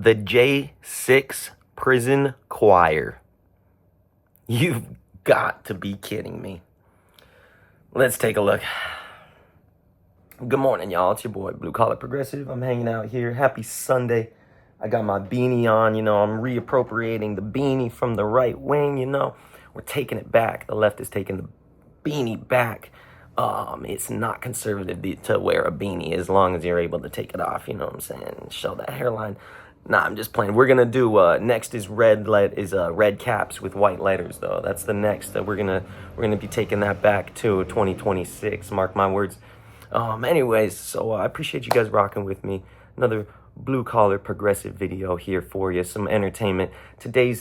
The J6 Prison Choir. You've got to be kidding me. Let's take a look. Good morning, y'all. It's your boy, Blue Collar Progressive. I'm hanging out here. Happy Sunday. I got my beanie on. I'm reappropriating the beanie from the right wing. We're taking it back. The left is taking the beanie back. It's not conservative to wear a beanie as long as you're able to take it off. You know what I'm saying? Show that hairline. Nah, I'm just playing. We're gonna do next is red caps with white letters though. That's the next that we're gonna be taking that back to 2026. Mark my words. Anyways, so I appreciate you guys rocking with me. Another blue collar progressive video here for you. Some entertainment. Today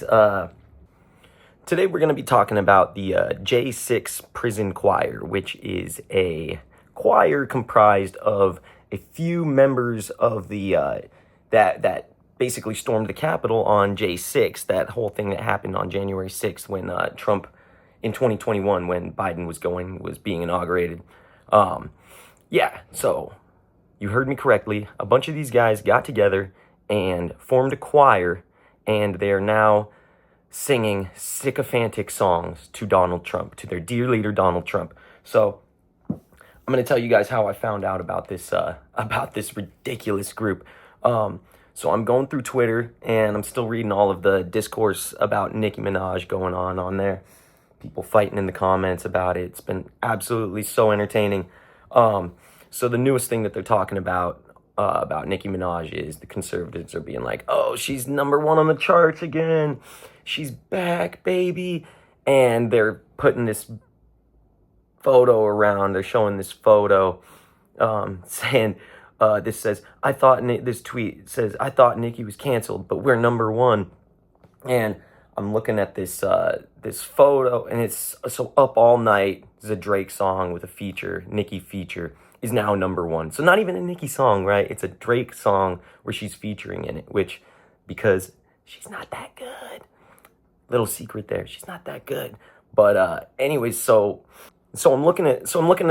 we're gonna be talking about the J6 Prison Choir, which is a choir comprised of a few members of the that basically stormed the Capitol on J6, that whole thing that happened on January 6th when Trump, in 2021, when Biden was being inaugurated. Yeah, so you heard me correctly. A bunch of these guys got together and formed a choir, and they're now singing sycophantic songs to Donald Trump, to their dear leader, Donald Trump. So I'm going to tell you guys how I found out about this ridiculous group. So I'm going through Twitter, and I'm still reading all of the discourse about Nicki Minaj going on there. People fighting in the comments about it. It's been absolutely so entertaining. So the newest thing that they're talking about Nicki Minaj is the conservatives are being like, oh, she's #1 on the charts again. She's back, baby. And they're putting this photo around. They're showing this photo saying, this tweet says, I thought Nicki was canceled, but we're #1. And I'm looking at this photo, and it's so Up All Night is a Drake song with a feature, Nicki feature, is now #1. So not even a Nicki song, right? It's a Drake song where she's featuring in it, which, because she's not that good. Little secret there, she's not that good. But anyways, so I'm looking at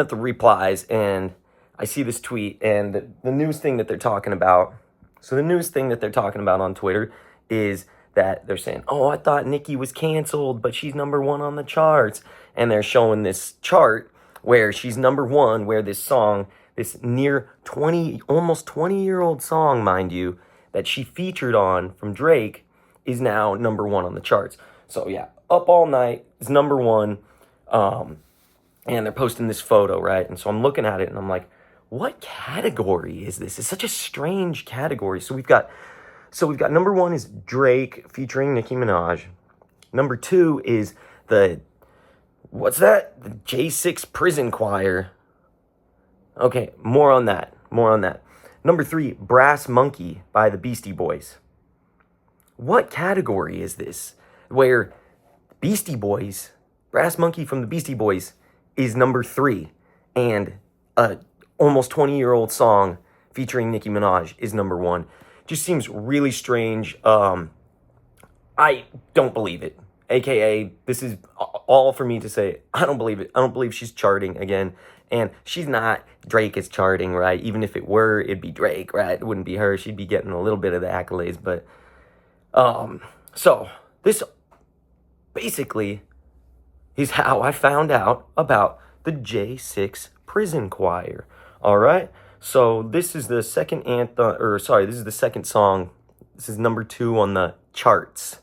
the replies, and I see this tweet, and the newest thing that they're talking about. So the newest thing that they're talking about on Twitter is that they're saying, oh, I thought Nicki was canceled, but she's #1 on the charts. And they're showing this chart where she's #1, where this song, this almost 20-year-old song, mind you, that she featured on from Drake, is now #1 on the charts. So yeah, Up All Night is #1. And they're posting this photo, right? And so I'm looking at it, and I'm like, what category is this? It's such a strange category. So we've got #1 is Drake featuring Nicki Minaj. #2 is the J6 Prison Choir. Okay, more on that. #3, Brass Monkey by the Beastie Boys. What category is this? Where Beastie Boys, Brass Monkey from the Beastie Boys, is #3, and a almost 20-year-old song featuring Nicki Minaj is #1. Just seems really strange. I don't believe it. AKA, this is all for me to say, I don't believe it. I don't believe she's charting again. And she's not. Drake is charting, right? Even if it were, it'd be Drake, right? It wouldn't be her. She'd be getting a little bit of the accolades. But, so this basically is how I found out about the J6 Prison Choir. All right? So this is the second this is the second song. This is #2 on the charts.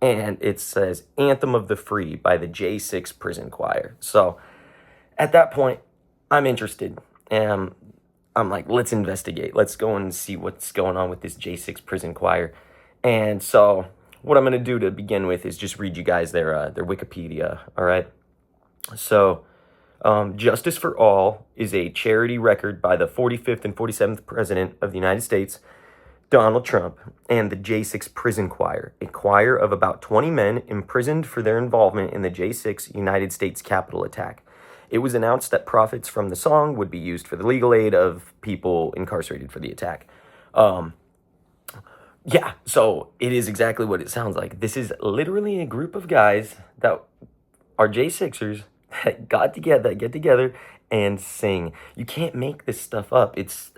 And it says Anthem of the Free by the J6 Prison Choir. So at that point, I'm interested. And I'm like, let's investigate. Let's go and see what's going on with this J6 Prison Choir. And so what I'm going to do to begin with is just read you guys their Wikipedia. All right? So Justice for All is a charity record by the 45th and 47th President of the United States, Donald Trump, and the J6 Prison Choir, a choir of about 20 men imprisoned for their involvement in the J6 United States Capitol attack. It was announced that profits from the song would be used for the legal aid of people incarcerated for the attack. Yeah, so it is exactly what it sounds like. This is literally a group of guys that are J6ers that get together and sing. You can't make this stuff up. It's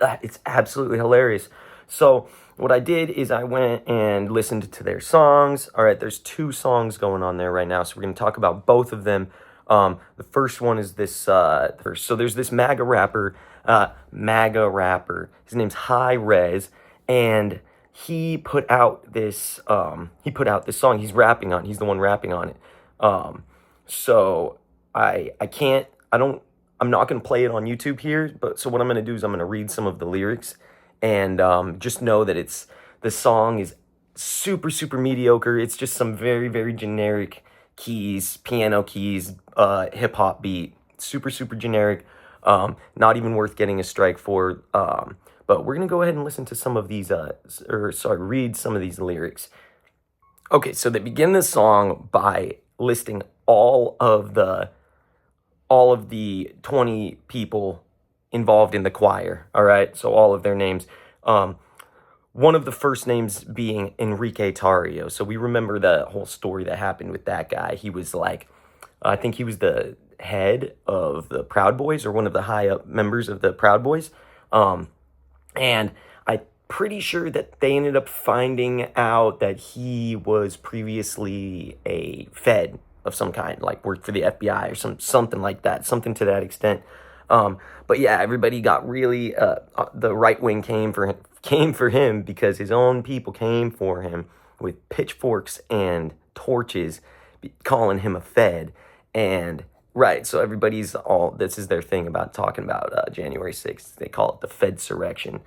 absolutely hilarious. So what I did is I went and listened to their songs. All right, there's 2 songs going on there right now, so we're going to talk about both of them. The first one is this first. So there's this MAGA rapper. His name's High Res, and he put out this song. He's the one rapping on it. So I can't I don't I'm not gonna play it on YouTube here, but so what I'm gonna do is I'm gonna read some of the lyrics, and just know that the song is super super mediocre. It's just some very very generic keys, piano keys, hip hop beat, super super generic. Not even worth getting a strike for. But we're gonna go ahead and listen to some of these, read some of these lyrics. Okay, so they begin the song by listing all of the 20 people involved in the choir. All right, so all of their names. One of the first names being Enrique Tarrio. So we remember the whole story that happened with that guy. He was like, I think he was the head of the Proud Boys, or one of the high up members of the Proud Boys. And I'm pretty sure that they ended up finding out that he was previously a Fed of some kind, like worked for the FBI or something like that, something to that extent. But yeah, everybody got really the right wing came for him because his own people came for him with pitchforks and torches, calling him a Fed. And right, so this is their thing about talking about January 6th. They call it the Fedsurrection.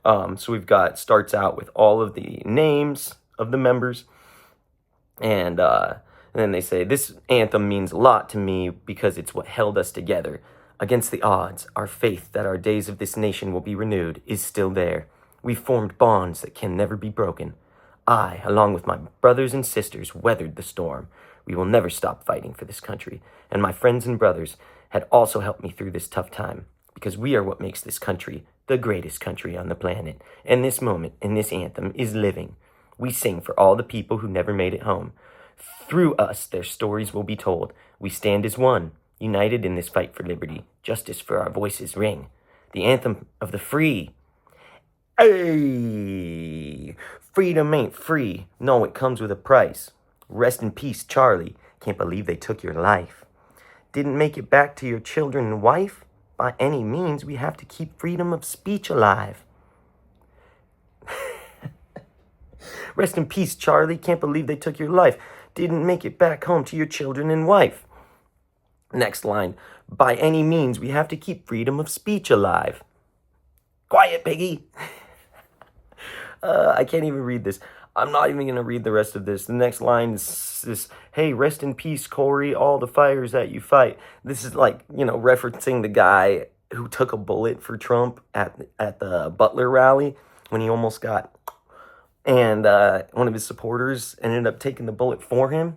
So starts out with all of the names of the members, and then they say, "This anthem means a lot to me because it's what held us together. Against the odds, our faith that our days of this nation will be renewed is still there. We formed bonds that can never be broken. I, along with my brothers and sisters, weathered the storm. We will never stop fighting for this country, and my friends and brothers had also helped me through this tough time, because we are what makes this country the greatest country on the planet, and this moment in this anthem is living. We sing for all the people who never made it home. Through us, their stories will be told. We stand as one, united in this fight for liberty. Justice for our voices ring. The anthem of the free. Hey, freedom ain't free. No, it comes with a price. Rest in peace, Charlie. Can't believe they took your life. Didn't make it back to your children and wife? By any means, we have to keep freedom of speech alive. Rest in peace, Charlie. Can't believe they took your life. Didn't make it back home to your children and wife. Next line. By any means, we have to keep freedom of speech alive. Quiet, piggy. I can't even read this. I'm not even going to read the rest of this. The next line is this, hey, rest in peace, Corey, all the fires that you fight. This is like, referencing the guy who took a bullet for Trump at the Butler rally when he almost got, and one of his supporters ended up taking the bullet for him.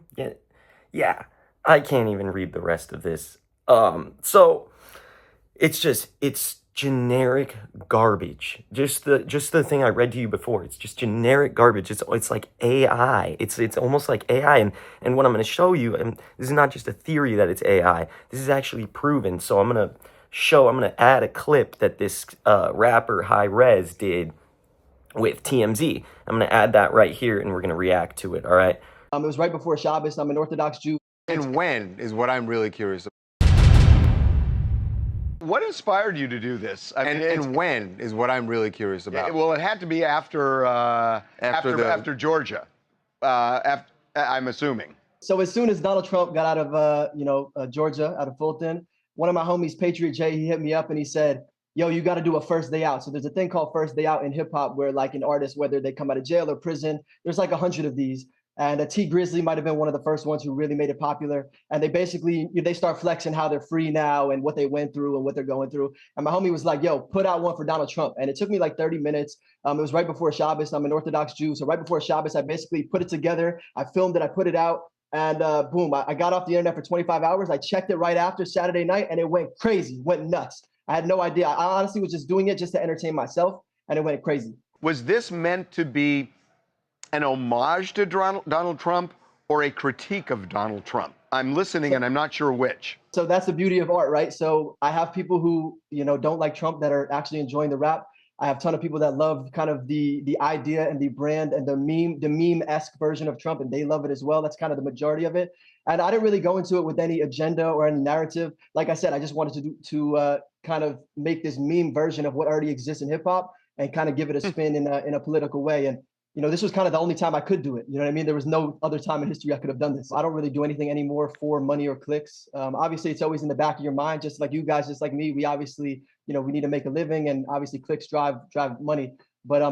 Yeah, I can't even read the rest of this. So it's generic garbage. Just the thing I read to you before. It's just generic garbage. It's like AI. It's almost like AI. And what I'm going to show you, and this is not just a theory that it's AI. This is actually proven. So I'm going to add a clip that this rapper High Res did with TMZ. I'm going to add that right here, and we're going to react to it. All right. It was right before Shabbos. I'm an Orthodox Jew. And when is what I'm really curious about. What inspired you to do this? And when is what I'm really curious about. Well, it had to be after Georgia. I'm assuming. So as soon as Donald Trump got out of Georgia, out of Fulton, one of my homies, Patriot J, he hit me up and he said, "Yo, you got to do a first day out." So there's a thing called first day out in hip hop, where like an artist, whether they come out of jail or prison, there's like 100 of these. And T Grizzly might have been one of the first ones who really made it popular. And they start flexing how they're free now and what they went through and what they're going through. And my homie was like, "Yo, put out one for Donald Trump." And it took me like 30 minutes. It was right before Shabbos. I'm an Orthodox Jew. So right before Shabbos, I basically put it together. I filmed it. I put it out. And boom, I got off the internet for 25 hours. I checked it right after Saturday night and it went crazy, went nuts. I had no idea. I honestly was just doing it just to entertain myself, and it went crazy. Was this meant to be an homage to Donald Trump or a critique of Donald Trump? I'm listening and I'm not sure which. So that's the beauty of art, right? So I have people who, don't like Trump that are actually enjoying the rap. I have a ton of people that love kind of the idea and the brand and the meme-esque version of Trump, and they love it as well. That's kind of the majority of it. And I didn't really go into it with any agenda or any narrative. Like I said, I just wanted to kind of make this meme version of what already exists in hip hop and kind of give it a spin in a political way. And this was kind of the only time I could do it. You know what I mean? There was no other time in history I could have done this. I don't really do anything anymore for money or clicks. Obviously, it's always in the back of your mind, just like you guys, just like me. We obviously, we need to make a living, and obviously clicks drive money. But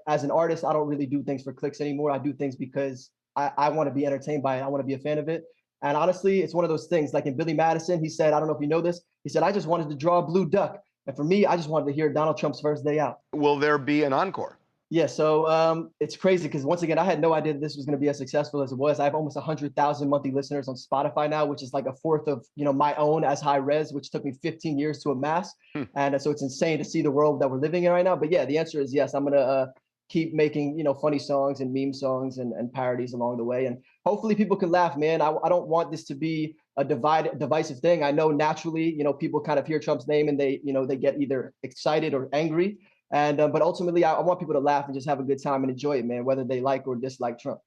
as an artist, I don't really do things for clicks anymore. I do things because I want to be entertained by it. I want to be a fan of it. And honestly, it's one of those things. Like in Billy Madison, he said, I don't know if you know this, he said, I just wanted to draw a blue duck. And for me, I just wanted to hear Donald Trump's first day out. Will there be an encore? Yeah, so it's crazy because once again, I had no idea that this was going to be as successful as it was. I have almost 100,000 monthly listeners on Spotify now, which is like a fourth of my own as high res, which took me 15 years to amass. And so it's insane to see the world that we're living in right now. But yeah, the answer is yes. I'm gonna keep making funny songs and meme songs and parodies along the way, and hopefully people can laugh, man. I don't want this to be a divisive thing. I know naturally, people kind of hear Trump's name and they get either excited or angry. And but ultimately, I want people to laugh and just have a good time and enjoy it, man, whether they like or dislike Trump.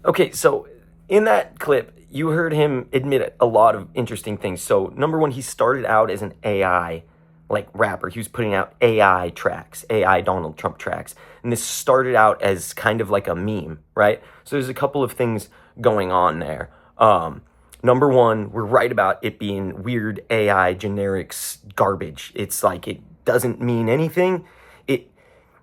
Okay, so in that clip, you heard him admit a lot of interesting things. So number one, he started out as an AI rapper. He was putting out AI tracks, AI Donald Trump tracks. And this started out as kind of like a meme, right? So there's a couple of things going on there. Number one, we're right about it being weird AI generics garbage. It's like it doesn't mean anything.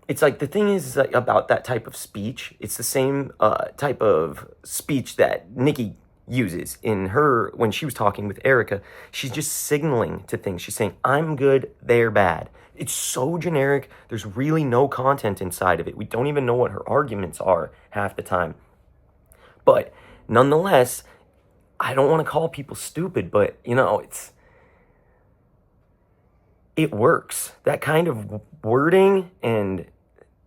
It's like the thing is like about that type of speech. It's the same type of speech that Nicki uses when she was talking with Erica. She's just signaling to things. She's saying, I'm good, they're bad. It's so generic. There's really no content inside of it. We don't even know what her arguments are half the time. But nonetheless, I don't want to call people stupid, but it works. That kind of wording and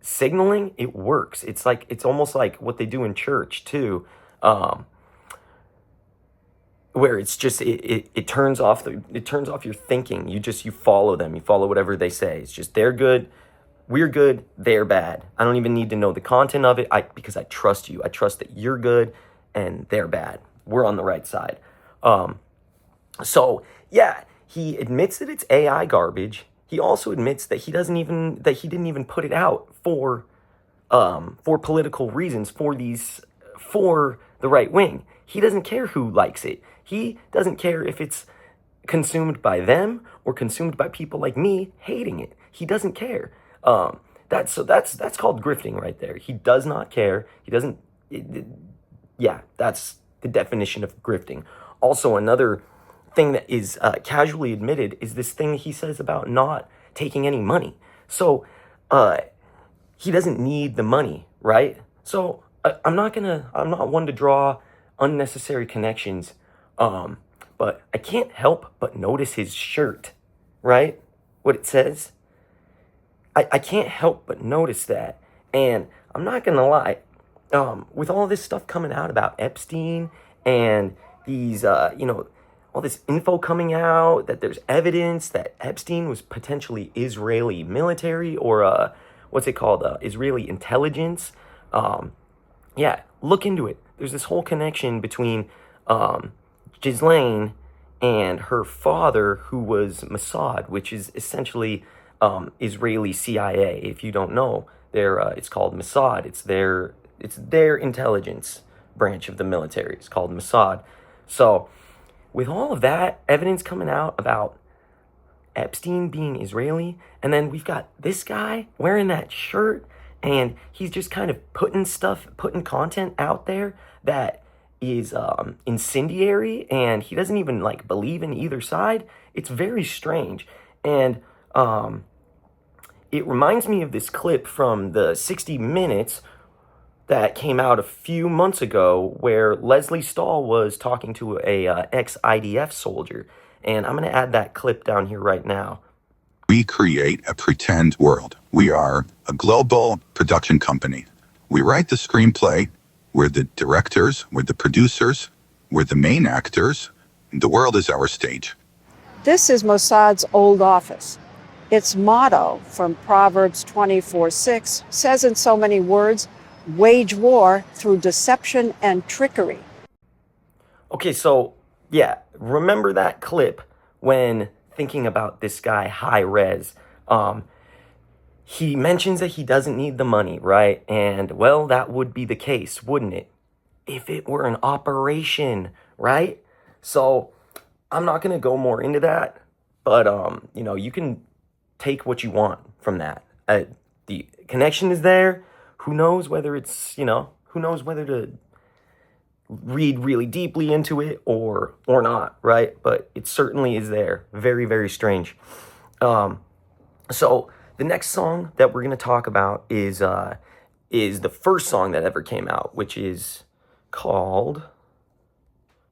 signaling, it works. It's almost like what they do in church too, where it's just it turns off your thinking. You follow them. You follow whatever they say. It's just they're good, we're good, they're bad. I don't even need to know the content of it. Because I trust you. I trust that you're good and they're bad. We're on the right side. So yeah, he admits that it's AI garbage. He also admits that he didn't even put it out for political reasons, for the right wing. He doesn't care who likes it. He doesn't care if it's consumed by them or consumed by people like me hating it. He doesn't care. That's called grifting right there. He does not care. He doesn't. That's the definition of grifting. Also, another thing that is casually admitted is this thing he says about not taking any money. So he doesn't need the money, right? So I'm not one to draw unnecessary connections, but I can't help but notice his shirt, right? What it says. I can't help but notice that, and I'm not gonna lie. With all this stuff coming out about Epstein and these, all this info coming out that there's evidence that Epstein was potentially Israeli military or what's it called? Israeli intelligence. Look into it. There's this whole connection between Ghislaine and her father, who was Mossad, which is essentially Israeli CIA. If you don't know, it's called Mossad. It's their intelligence branch of the military. It's called Mossad. So with all of that evidence coming out about Epstein being Israeli, and then we've got this guy wearing that shirt, and he's just kind of putting content out there that is incendiary, and he doesn't even believe in either side. It's very strange. And it reminds me of this clip from the 60 Minutes that came out a few months ago where Leslie Stahl was talking to a ex-IDF soldier. And I'm going to add that clip down here right now. We create a pretend world. We are a global production company. We write the screenplay. We're the directors. We're the producers. We're the main actors. The world is our stage. This is Mossad's old office. Its motto from Proverbs 24:6 says in so many words, wage war through deception and trickery. Okay, so yeah, remember that clip when thinking about this guy, High Res. He mentions that he doesn't need the money, right? And well, that would be the case, wouldn't it? If it were an operation, right? So I'm not gonna go more into that, but you can take what you want from that. The connection is there. Who knows whether it's, who knows whether to read really deeply into it or not, right? But it certainly is there. Very, very strange. So the next song that we're gonna talk about is the first song that ever came out, which is called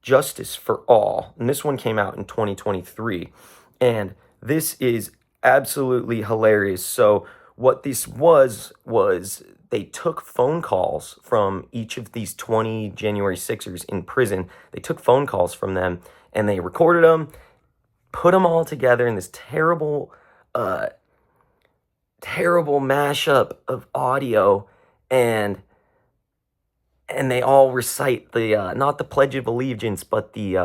Justice for All. And this one came out in 2023. And this is absolutely hilarious. So what this was they took phone calls from each of these 20 January 6ers in prison. They took phone calls from them and they recorded them, put them all together in this terrible mashup of audio, and they all recite the not the Pledge of Allegiance, but the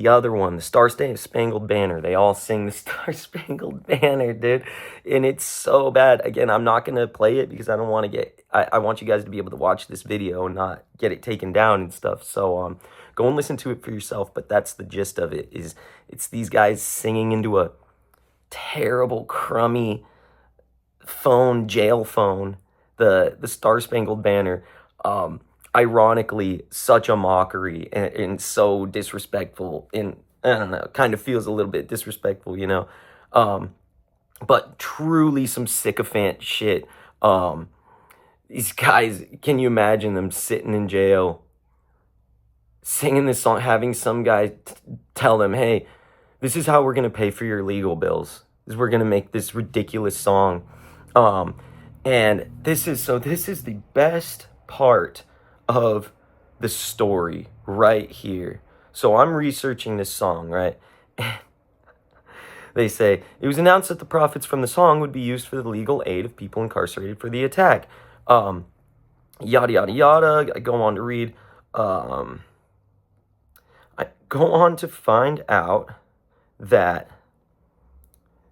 other one, the Star Spangled Banner. They all sing the Star Spangled Banner, dude. And it's so bad. Again, I'm not going to play it because I don't want to I want you guys to be able to watch this video and not get it taken down and stuff. So go and listen to it for yourself. But that's the gist of it, is it's these guys singing into a terrible, crummy jail phone, the Star Spangled Banner. Ironically, such a mockery and so disrespectful, and I don't know, kind of feels a little bit disrespectful, but truly some sycophant shit. These guys, can you imagine them sitting in jail, singing this song, having some guy tell them, hey, this is how we're going to pay for your legal bills. We're going to make this ridiculous song. And this is the best part of the story right here. So I'm researching this song, right? They say, it was announced that the profits from the song would be used for the legal aid of people incarcerated for the attack. Yada, yada, yada. I go on to read. I go on to find out that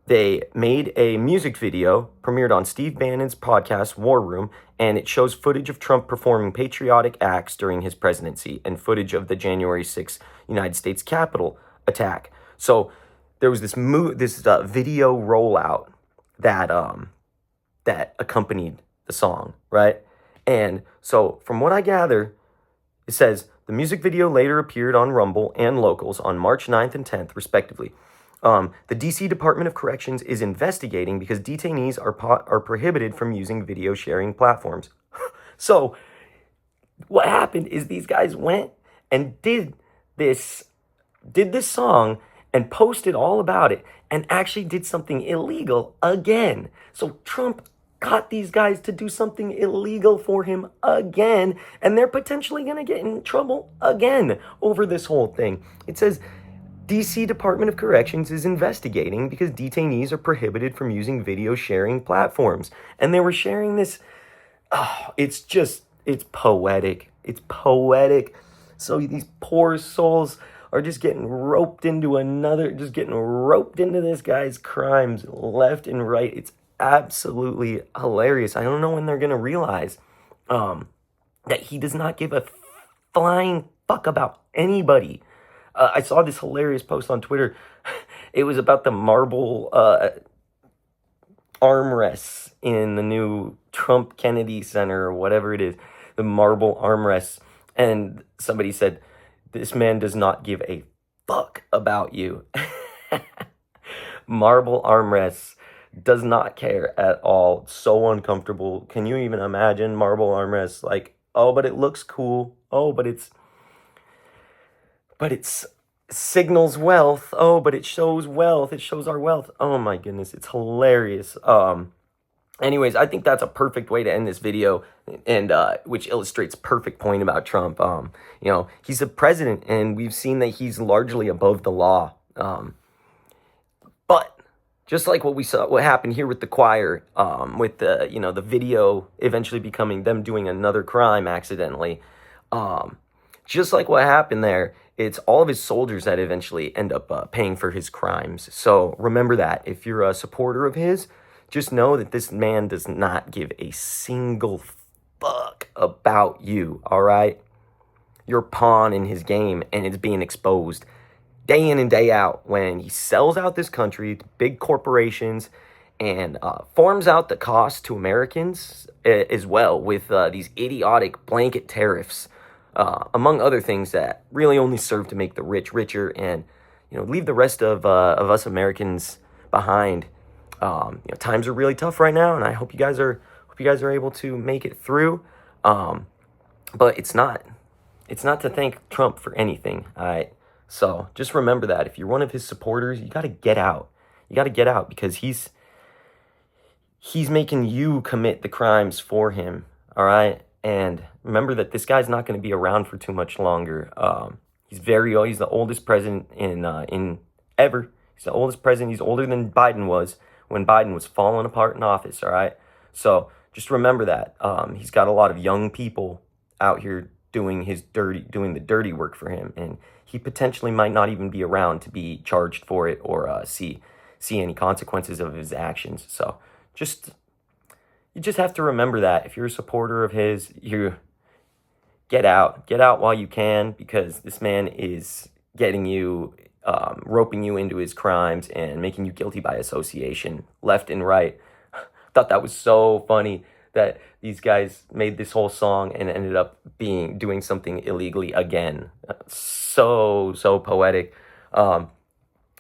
they made a music video, premiered on Steve Bannon's podcast, War Room, and it shows footage of Trump performing patriotic acts during his presidency and footage of the January 6th United States Capitol attack. So there was this video rollout that accompanied the song, right? And so from what I gather, it says the music video later appeared on Rumble and Locals on March 9th and 10th, respectively. The D.C. Department of Corrections is investigating because detainees are prohibited from using video sharing platforms. So what happened is these guys went and did this song and posted all about it and actually did something illegal again. So Trump got these guys to do something illegal for him again, and they're potentially going to get in trouble again over this whole thing. It says D.C. Department of Corrections is investigating because detainees are prohibited from using video sharing platforms. And they were sharing this. Oh, it's poetic. It's poetic. So these poor souls are just getting roped into this guy's crimes left and right. It's absolutely hilarious. I don't know when they're going to realize that he does not give a flying fuck about anybody. I saw this hilarious post on Twitter. It was about the marble armrests in the new Trump Kennedy Center or whatever it is, the marble armrests. And somebody said, this man does not give a fuck about you. Marble armrests, does not care at all. So uncomfortable. Can you even imagine marble armrests? Like, oh, but it looks cool. Oh, but it's signals wealth. Oh, but it shows wealth. It shows our wealth. Oh my goodness, it's hilarious. Anyways, I think that's a perfect way to end this video, and which illustrates perfect point about Trump. He's a president, and we've seen that he's largely above the law. But Just like what we saw, what happened here with the choir, with the, you know, the video eventually becoming them doing another crime accidentally. Just like what happened there, it's all of his soldiers that eventually end up paying for his crimes. So remember that. If you're a supporter of his, just know that this man does not give a single fuck about you, all right? You're a pawn in his game, and it's being exposed day in and day out when he sells out this country to big corporations and farms out the cost to Americans as well with these idiotic blanket tariffs, among other things that really only serve to make the rich richer and, you know, leave the rest of us Americans behind. You know, times are really tough right now, and I hope you guys are able to make it through. But it's not to thank Trump for anything. All right. So just remember that if you're one of his supporters, you got to get out. You got to get out because he's making you commit the crimes for him. All right. And remember that this guy's not going to be around for too much longer. He's the oldest president in ever. He's the oldest president. He's older than Biden was when Biden was falling apart in office. All right. So just remember that. He's got a lot of young people out here doing the dirty work for him, and he potentially might not even be around to be charged for it or see any consequences of his actions. So you just have to remember that if you're a supporter of his, you get out while you can, because this man is getting you, roping you into his crimes and making you guilty by association left and right. Thought that was so funny that these guys made this whole song and ended up doing something illegally again. So poetic.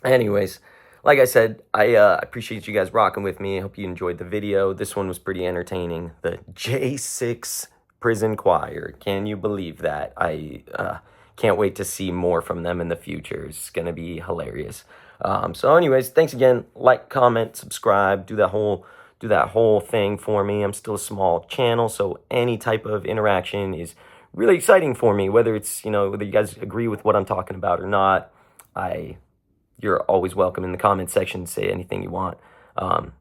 Anyways, like I said, I appreciate you guys rocking with me. I hope you enjoyed the video. This one was pretty entertaining. The J6 Prison Choir. Can you believe that? I can't wait to see more from them in the future. It's going to be hilarious. So anyways, thanks again. Like, comment, subscribe, do that whole thing for me. I'm still a small channel, so any type of interaction is really exciting for me, whether it's, you know, whether you guys agree with what I'm talking about or not. You're always welcome in the comment section to say anything you want.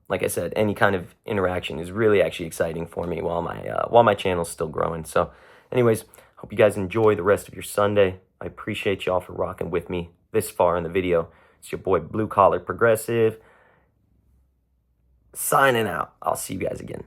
Like I said, any kind of interaction is really actually exciting for me while my channel's still growing. So anyways, hope you guys enjoy the rest of your Sunday. I appreciate y'all for rocking with me this far in the video. It's your boy Blue Collar Progressive signing out. I'll see you guys again.